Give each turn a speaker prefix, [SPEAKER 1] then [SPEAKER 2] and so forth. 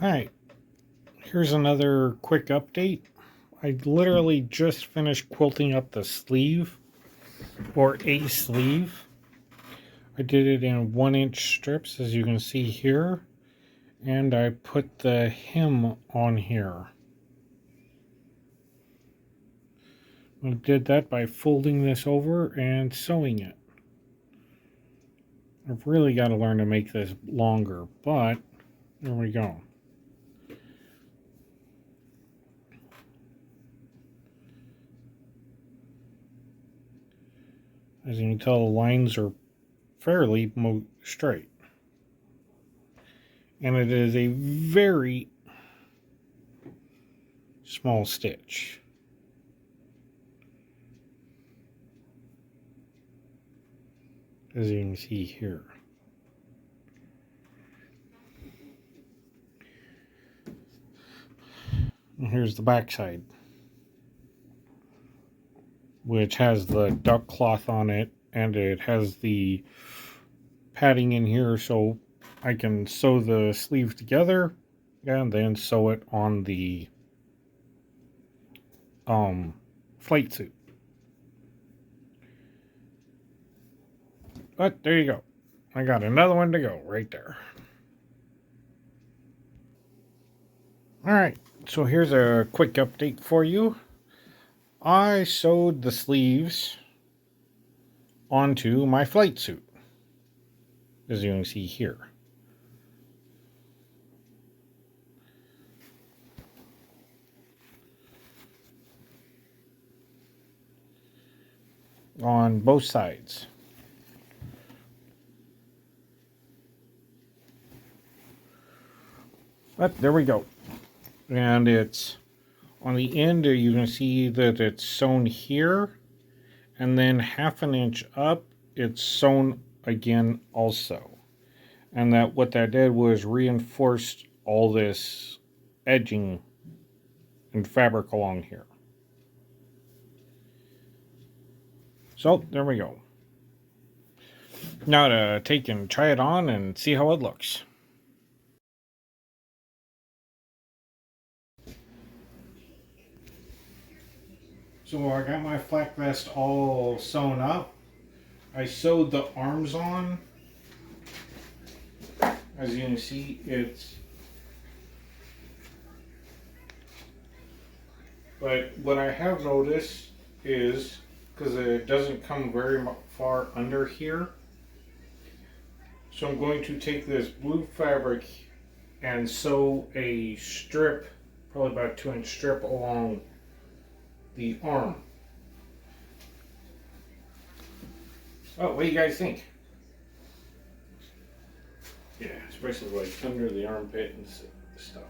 [SPEAKER 1] Alright, here's another quick update. I literally just finished quilting up the sleeve, or a sleeve. I did it in 1-inch strips, as you can see here, and I put the hem on here. I did that by folding this over and sewing it. I've really got to learn to make this longer, but there we go. As you can tell, the lines are fairly straight. And it is a very small stitch. As you can see here. And here's the back side, which has the duck cloth on it, and it has the padding in here so I can sew the sleeve together and then sew it on the flight suit. But there you go. I got another one to go right there. Alright, so here's a quick update for you. I sewed the sleeves onto my flight suit, as you can see here. On both sides. But there we go. And it's on the end, you can see that it's sewn here, and then 1/2 inch up it's sewn again also. And that what that did was reinforced all this edging and fabric along here. So there we go. Now to take and try it on and see how it looks. So I got my flak vest all sewn up. I sewed the arms on. As you can see, but what I have noticed is, because it doesn't come very far under here, so I'm going to take this blue fabric and sew a strip, probably about a 2-inch strip along the arm. Oh, what do you guys think? Yeah, especially like under the armpit and stuff.